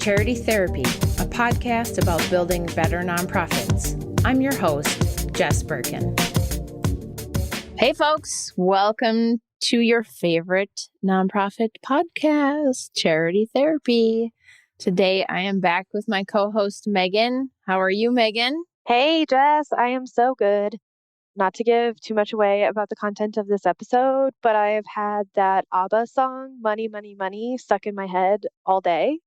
Charity Therapy, a podcast about building better nonprofits. I'm your host, Jess Birkin. Hey folks, welcome to your favorite nonprofit podcast, Charity Therapy. Today I am back with my co-host, Megan. How are you, Megan? Hey, Jess, I am so good. Not to give too much away about the content of this episode, but I have had that ABBA song, Money, Money, Money, stuck in my head all day.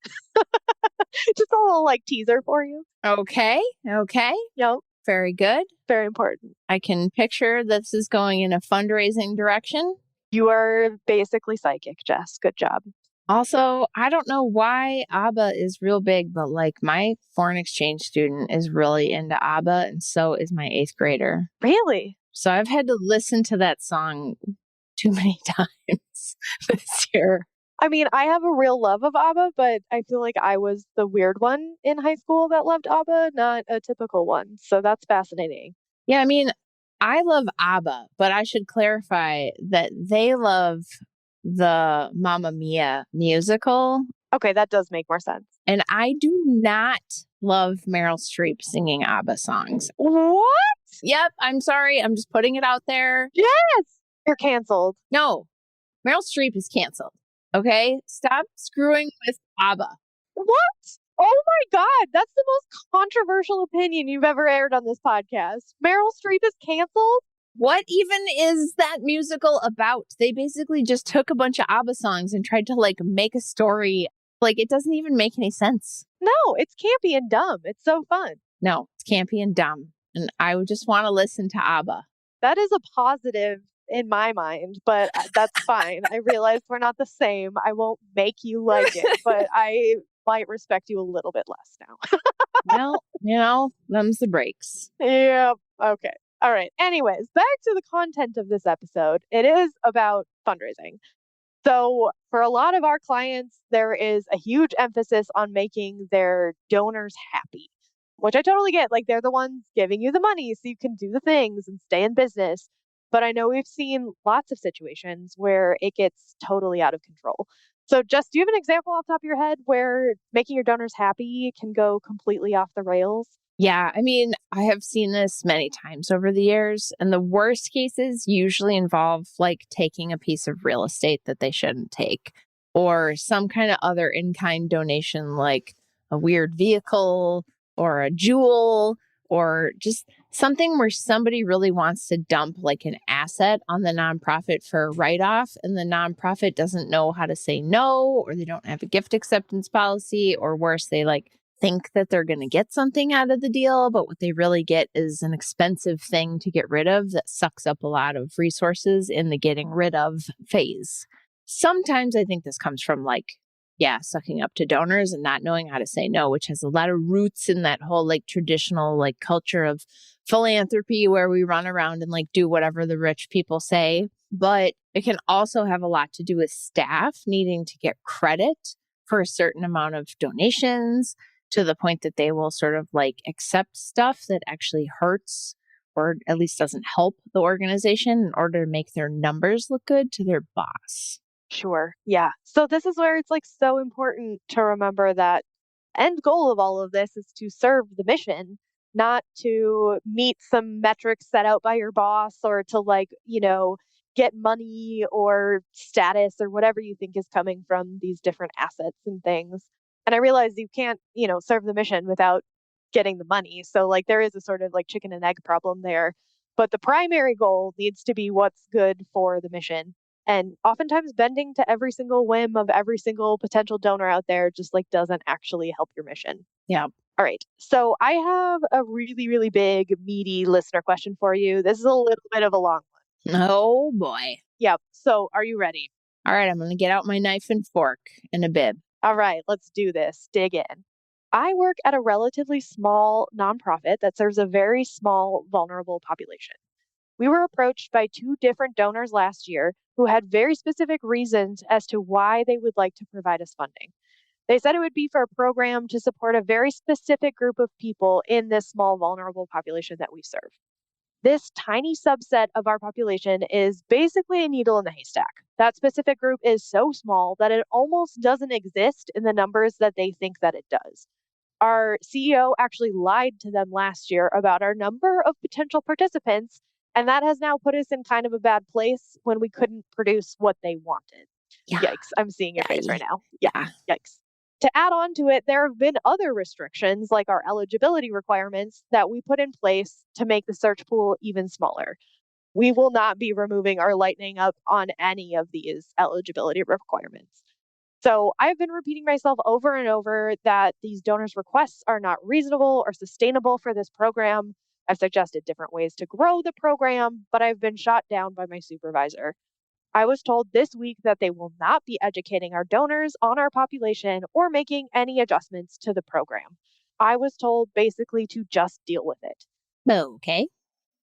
Just a little teaser for you. Okay. Yep, Very good. very important. I can picture this is going in a fundraising direction. You are basically psychic, Jess. Good job. Also, I don't know why ABBA is real big, but my foreign exchange student is really into ABBA, and so is my 8th grader. Really? So I've had to listen to that song too many times this year. I mean, I have a real love of ABBA, but I feel like I was the weird one in high school that loved ABBA, not a typical one. So that's fascinating. Yeah, I mean, I love ABBA, but I should clarify that they love the Mamma Mia musical. Okay, that does make more sense. And I do not love Meryl Streep singing ABBA songs. What? Yep, I'm sorry. I'm just putting it out there. Yes! You're canceled. No, Meryl Streep is canceled. Okay? Stop screwing with ABBA. What? Oh my God, that's the most controversial opinion you've ever aired on this podcast. Meryl Streep is canceled? What even is that musical about? They basically just took a bunch of ABBA songs and tried to make a story. It doesn't even make any sense. No, it's campy and dumb. It's so fun. No, it's campy and dumb. And I would just want to listen to ABBA. That is a positive in my mind, but that's fine. I realize we're not the same. I won't make you like it, but I might respect you a little bit less now. Well, them's the breaks. Yeah. Okay. All right. Anyways, back to the content of this episode. It is about fundraising. So for a lot of our clients, there is a huge emphasis on making their donors happy, which I totally get. They're the ones giving you the money so you can do the things and stay in business. But I know we've seen lots of situations where it gets totally out of control. So Jess, do you have an example off the top of your head where making your donors happy can go completely off the rails? Yeah, I mean, I have seen this many times over the years, and the worst cases usually involve taking a piece of real estate that they shouldn't take, or some kind of other in-kind donation, like a weird vehicle or a jewel, or just something where somebody really wants to dump an asset on the nonprofit for a write-off, and the nonprofit doesn't know how to say no, or they don't have a gift acceptance policy, or worse, they think that they're going to get something out of the deal, but what they really get is an expensive thing to get rid of that sucks up a lot of resources in the getting rid of phase. Sometimes I think this comes from sucking up to donors and not knowing how to say no, which has a lot of roots in that whole traditional culture of philanthropy where we run around and do whatever the rich people say. But it can also have a lot to do with staff needing to get credit for a certain amount of donations, to the point that they will sort of accept stuff that actually hurts or at least doesn't help the organization in order to make their numbers look good to their boss. Sure. Yeah. So this is where it's so important to remember that end goal of all of this is to serve the mission, not to meet some metrics set out by your boss or to get money or status or whatever you think is coming from these different assets and things. And I realize you can't, serve the mission without getting the money. So there is a sort of chicken and egg problem there. But the primary goal needs to be what's good for the mission. And oftentimes bending to every single whim of every single potential donor out there just doesn't actually help your mission. Yeah. All right. So I have a really, really big, meaty listener question for you. This is a little bit of a long one. Oh boy. Yep. So are you ready? All right. I'm going to get out my knife and fork and a bib. All right, let's do this. Dig in. I work at a relatively small nonprofit that serves a very small, vulnerable population. We were approached by 2 different donors last year who had very specific reasons as to why they would like to provide us funding. They said it would be for a program to support a very specific group of people in this small, vulnerable population that we serve. This tiny subset of our population is basically a needle in the haystack. That specific group is so small that it almost doesn't exist in the numbers that they think that it does. Our CEO actually lied to them last year about our number of potential participants, and that has now put us in kind of a bad place when we couldn't produce what they wanted. Yeah. Yikes, I'm seeing your Yeah. face right now. Yeah, Yeah. yikes. To add on to it, there have been other restrictions, like our eligibility requirements, that we put in place to make the search pool even smaller. We will not be removing our lightning up on any of these eligibility requirements. So I've been repeating myself over and over that these donors' requests are not reasonable or sustainable for this program. I've suggested different ways to grow the program, but I've been shot down by my supervisor. I was told this week that they will not be educating our donors on our population or making any adjustments to the program. I was told basically to just deal with it. Okay.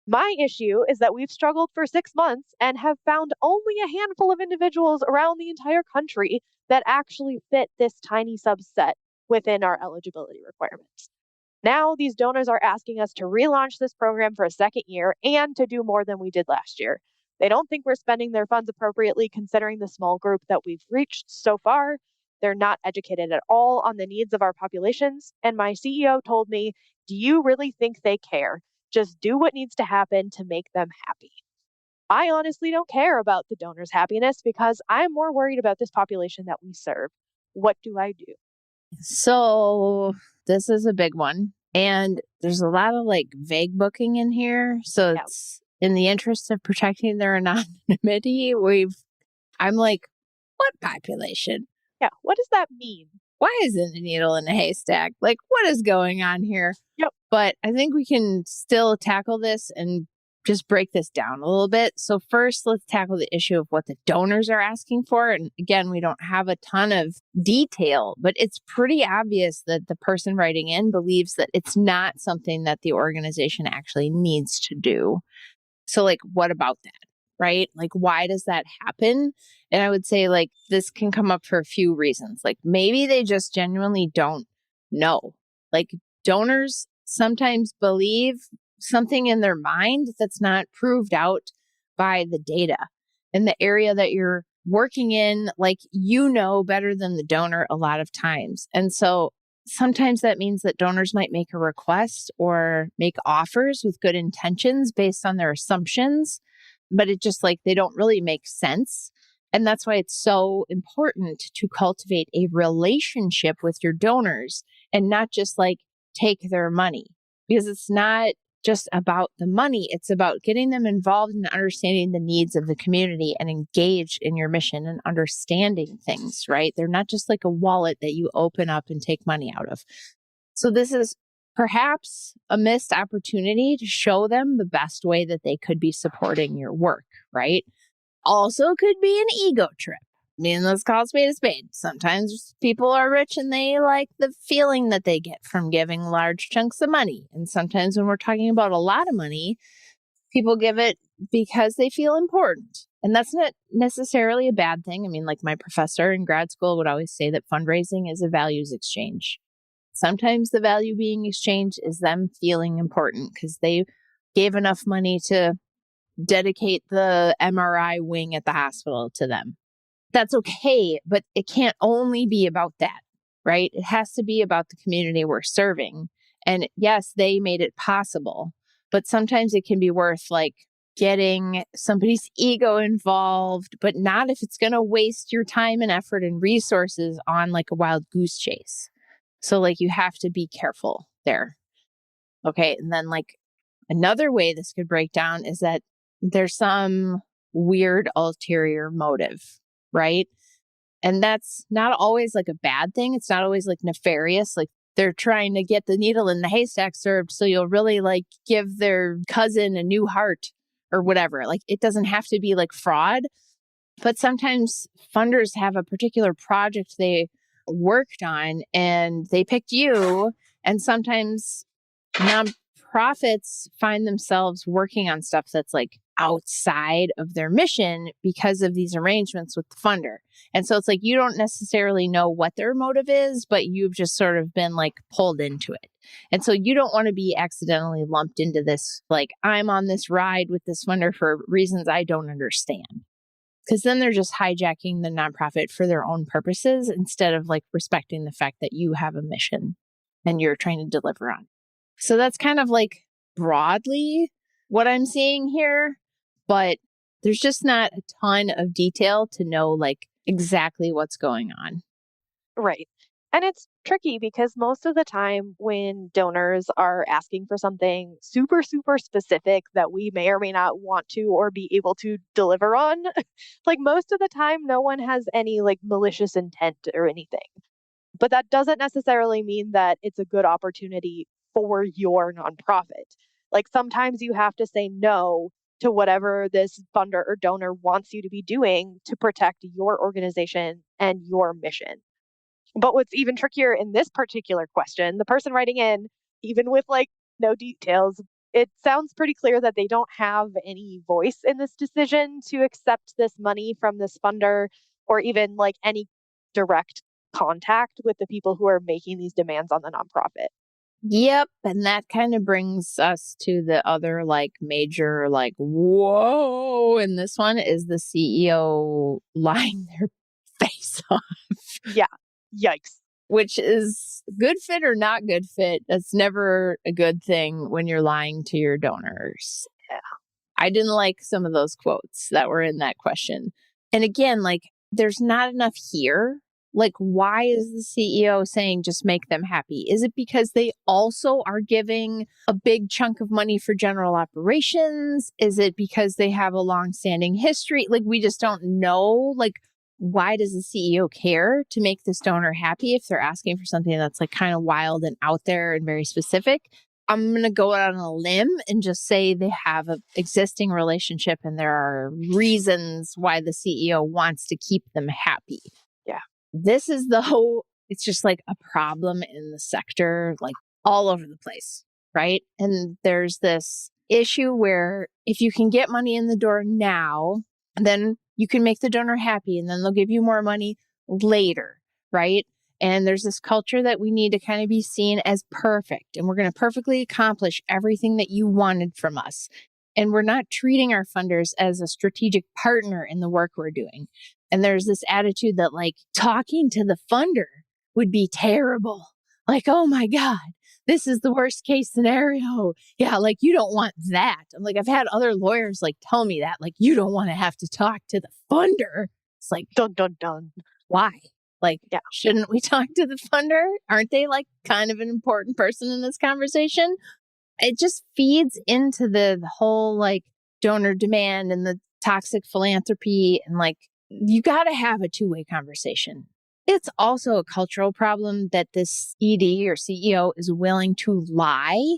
My issue is that we've struggled for 6 months and have found only a handful of individuals around the entire country that actually fit this tiny subset within our eligibility requirements. Now, these donors are asking us to relaunch this program for a second year and to do more than we did last year. They don't think we're spending their funds appropriately considering the small group that we've reached so far. They're not educated at all on the needs of our populations. And my CEO told me, "Do you really think they care? Just do what needs to happen to make them happy." I honestly don't care about the donors' happiness because I'm more worried about this population that we serve. What do I do? So this is a big one. And there's a lot of like vague booking in here. So Yeah. it's in the interest of protecting their anonymity. I'm like, what population? Yeah. What does that mean? Why isn't a needle in a haystack? Like, what is going on here? Yep. But I think we can still tackle this and just break this down a little bit. So, first, let's tackle the issue of what the donors are asking for. And again, we don't have a ton of detail, but it's pretty obvious that the person writing in believes that it's not something that the organization actually needs to do. So, like, what about that? Right? Like, why does that happen? And I would say, like, this can come up for a few reasons. Like, maybe they just genuinely don't know. Like, donors sometimes believe something in their mind that's not proved out by the data. In the area that you're working in, like, you know better than the donor a lot of times. And so sometimes that means that donors might make a request or make offers with good intentions based on their assumptions, but it just like they don't really make sense. And that's why it's so important to cultivate a relationship with your donors and not just like take their money, because it's not just about the money. It's about getting them involved in understanding the needs of the community and engaged in your mission and understanding things, right? They're not just like a wallet that you open up and take money out of. So this is perhaps a missed opportunity to show them the best way that they could be supporting your work, right? Also could be an ego trip. I mean, let's call a spade a spade. Sometimes people are rich and they like the feeling that they get from giving large chunks of money. And sometimes when we're talking about a lot of money, people give it because they feel important. And that's not necessarily a bad thing. I mean, like my professor in grad school would always say that fundraising is a values exchange. Sometimes the value being exchanged is them feeling important because they gave enough money to dedicate the MRI wing at the hospital to them. That's okay, but it can't only be about that, right? It has to be about the community we're serving. And yes, they made it possible, but sometimes it can be worth like getting somebody's ego involved, but not if it's going to waste your time and effort and resources on like a wild goose chase. So, like, you have to be careful there. Okay. And then, like, another way this could break down is that there's some weird ulterior motive, right? And that's not always like a bad thing. It's not always like nefarious. Like they're trying to get the needle in the haystack served. So you'll really like give their cousin a new heart or whatever. Like it doesn't have to be like fraud, but sometimes funders have a particular project they worked on and they picked you. And sometimes nonprofits find themselves working on stuff that's like outside of their mission because of these arrangements with the funder. And so it's like you don't necessarily know what their motive is, but you've just sort of been like pulled into it. And so you don't want to be accidentally lumped into this, like, I'm on this ride with this funder for reasons I don't understand. Because then they're just hijacking the nonprofit for their own purposes instead of like respecting the fact that you have a mission and you're trying to deliver on. So that's kind of like broadly what I'm seeing here, but there's just not a ton of detail to know like exactly what's going on. Right. And it's tricky because most of the time when donors are asking for something super, super specific that we may or may not want to or be able to deliver on, like most of the time, no one has any like malicious intent or anything. But that doesn't necessarily mean that it's a good opportunity for your nonprofit. Like sometimes you have to say no to whatever this funder or donor wants you to be doing to protect your organization and your mission. But what's even trickier in this particular question, the person writing in, even with like no details, it sounds pretty clear that they don't have any voice in this decision to accept this money from this funder or even like any direct contact with the people who are making these demands on the nonprofit. Yep. And that kind of brings us to the other like major, like, whoa. And this one is the CEO lying their face off, Yeah. Yikes. which is good fit or not good fit. That's never a good thing when you're lying to your donors. Yeah. I didn't like some of those quotes that were in that question. And again, like, there's not enough here. Like, why is the CEO saying just make them happy? Is it because they also are giving a big chunk of money for general operations? Is it because they have a long-standing history? Like, we just don't know. Like, why does the CEO care to make this donor happy if they're asking for something that's like kind of wild and out there and very specific? I'm going to go out on a limb and just say they have an existing relationship and there are reasons why the CEO wants to keep them happy. Yeah. This is though, it's just like a problem in the sector, like all over the place, right? And there's this issue where if you can get money in the door now, then you can make the donor happy and then they'll give you more money later, right? And there's this culture that we need to kind of be seen as perfect. And we're going to perfectly accomplish everything that you wanted from us. And we're not treating our funders as a strategic partner in the work we're doing. And there's this attitude that like talking to the funder would be terrible. Like, oh my God, this is the worst case scenario. Yeah, like you don't want that. I'm like, I've had other lawyers like tell me that, like, you don't want to have to talk to the funder. It's like, Dun dun dun. why? Like, Yeah. shouldn't we talk to the funder? Aren't they like kind of an important person in this conversation? It just feeds into the whole like donor demand and the toxic philanthropy. And like, you got to have a two-way conversation. It's also a cultural problem that this ED or CEO is willing to lie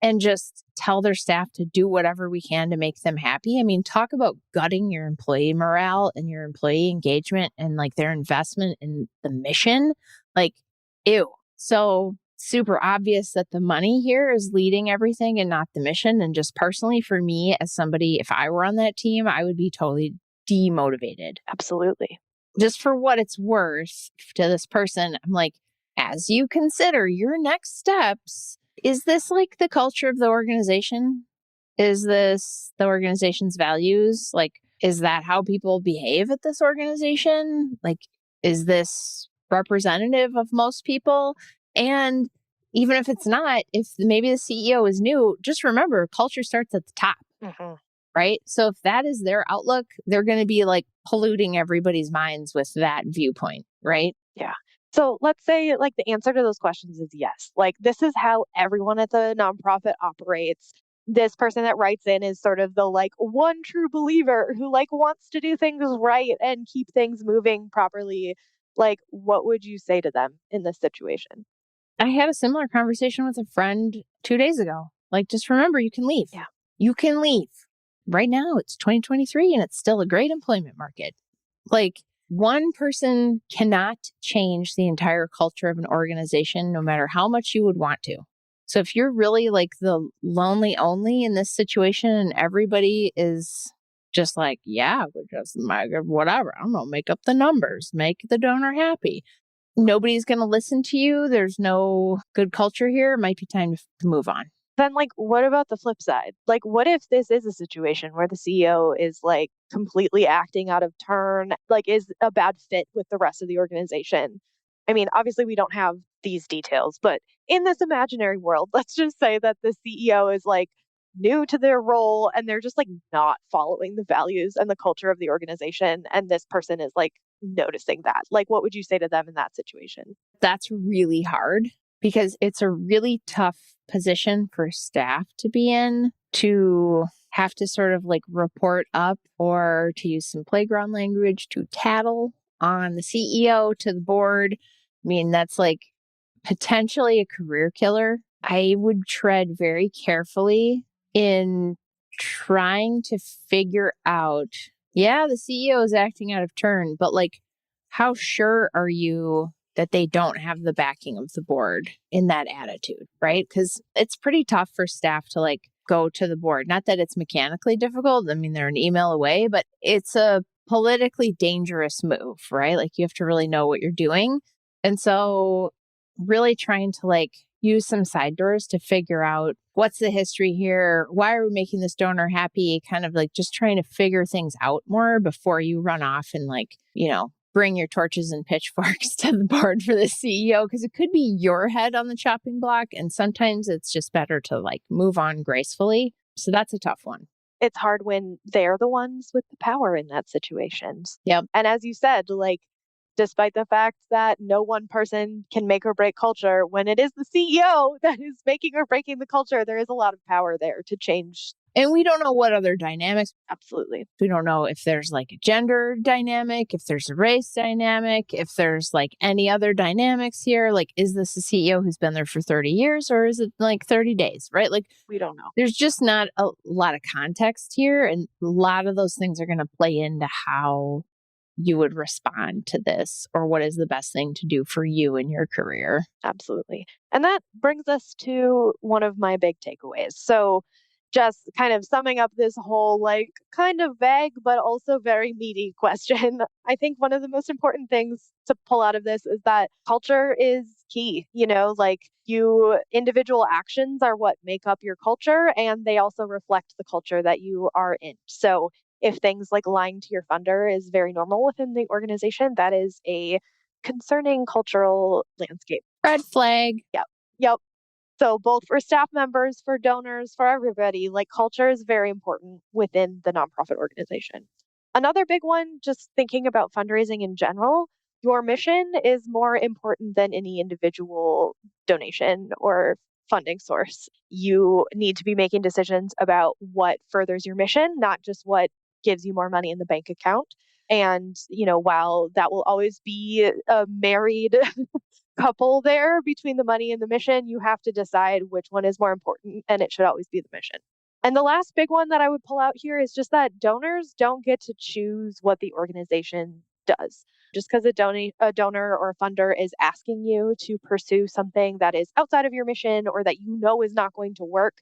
and just tell their staff to do whatever we can to make them happy. I mean, talk about gutting your employee morale and your employee engagement and like their investment in the mission. Like, ew. So super obvious that the money here is leading everything and not the mission. And just personally for me as somebody, if I were on that team, I would be totally demotivated. Absolutely. Just for what it's worth to this person, I'm like, as you consider your next steps, is this like the culture of the organization? Is this the organization's values? Like, is that how people behave at this organization? Like, is this representative of most people? And even if it's not, if maybe the CEO is new, just remember culture starts at the top. Mm-hmm. Right. So if that is their outlook, they're going to be like polluting everybody's minds with that viewpoint. Right. Yeah. So let's say like the answer to those questions is yes. Like this is how everyone at the nonprofit operates. This person that writes in is sort of the like one true believer who like wants to do things right and keep things moving properly. Like what would you say to them in this situation? I had a similar conversation with a friend 2 days ago. Like, just remember, you can leave. Yeah. You can leave. Right now, it's 2023 and it's still a great employment market. Like, one person cannot change the entire culture of an organization, no matter how much you would want to. So if you're really like the lonely only in this situation and everybody is just like, yeah, we're just whatever, I don't know, make up the numbers, make the donor happy. Nobody's going to listen to you. There's no good culture here. It might be time to move on. Then, like, what about the flip side? Like, what if this is a situation where the CEO is like completely acting out of turn, like, is a bad fit with the rest of the organization? I mean, obviously, we don't have these details, but in this imaginary world, let's just say that the CEO is like new to their role and they're just like not following the values and the culture of the organization. And this person is like noticing that. Like, what would you say to them in that situation? That's really hard because it's a really tough position for staff to be in, to have to sort of like report up, or to use some playground language, to tattle on the CEO, to the board. I mean, that's like potentially a career killer. I would tread very carefully in trying to figure out, yeah, the CEO is acting out of turn, but like, how sure are you that they don't have the backing of the board in that attitude, right? Because it's pretty tough for staff to like go to the board. Not that it's mechanically difficult. I mean, they're an email away, but it's a politically dangerous move, right? Like you have to really know what you're doing. And so really trying to like use some side doors to figure out what's the history here? Why are we making this donor happy? Kind of like just trying to figure things out more before you run off and like, bring your torches and pitchforks to the board for the CEO, because it could be your head on the chopping block. And sometimes it's just better to like move on gracefully. So that's a tough one. It's hard when they're the ones with the power in that situation. Yep. And as you said, like, despite the fact that no one person can make or break culture, when it is the CEO that is making or breaking the culture, there is a lot of power there to change. And we don't know what other dynamics. Absolutely. We don't know if there's like a gender dynamic, if there's a race dynamic, if there's like any other dynamics here. Like, is this a CEO who's been there for 30 years or is it like 30 days, right? Like, we don't know. There's just not a lot of context here. And a lot of those things are going to play into how you would respond to this, or what is the best thing to do for you in your career. Absolutely. And that brings us to one of my big takeaways. So just kind of summing up this whole like kind of vague but also very meaty question, I think one of the most important things to pull out of this is that culture is key. Like individual actions are what make up your culture, and they also reflect the culture that you are in. So if things like lying to your funder is very normal within the organization, that is a concerning cultural landscape. Red flag. Yep. So both for staff members, for donors, for everybody, like culture is very important within the nonprofit organization. Another big one, just thinking about fundraising in general, your mission is more important than any individual donation or funding source. You need to be making decisions about what furthers your mission, not just what gives you more money in the bank account. And, while that will always be a married couple there between the money and the mission, you have to decide which one is more important, and it should always be the mission. And the last big one that I would pull out here is just that donors don't get to choose what the organization does. Just because a donor or a funder is asking you to pursue something that is outside of your mission or that is not going to work,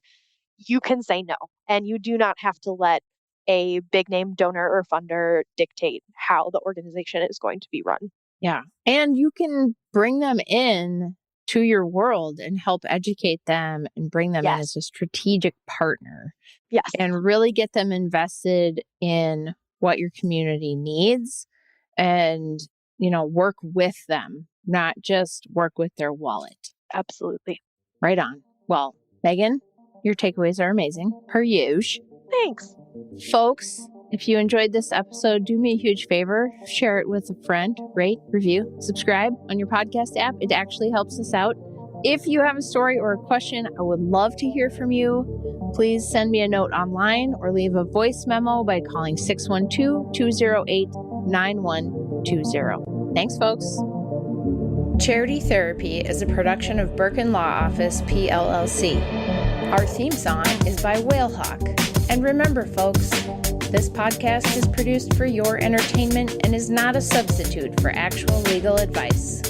you can say no. And you do not have to let a big name donor or funder dictate how the organization is going to be run. Yeah. And you can bring them in to your world and help educate them and bring them in as a strategic partner. Yes. And really get them invested in what your community needs and, work with them, not just work with their wallet. Absolutely. Right on. Well, Megan, your takeaways are amazing, per usual. Thanks. Folks, if you enjoyed this episode, do me a huge favor. Share it with a friend, rate, review, subscribe on your podcast app. It actually helps us out. If you have a story or a question, I would love to hear from you. Please send me a note online or leave a voice memo by calling 612-208-9120. Thanks, folks. Charity Therapy is a production of Birkin Law Office, PLLC. Our theme song is by Whalehawk. And remember, folks, this podcast is produced for your entertainment and is not a substitute for actual legal advice.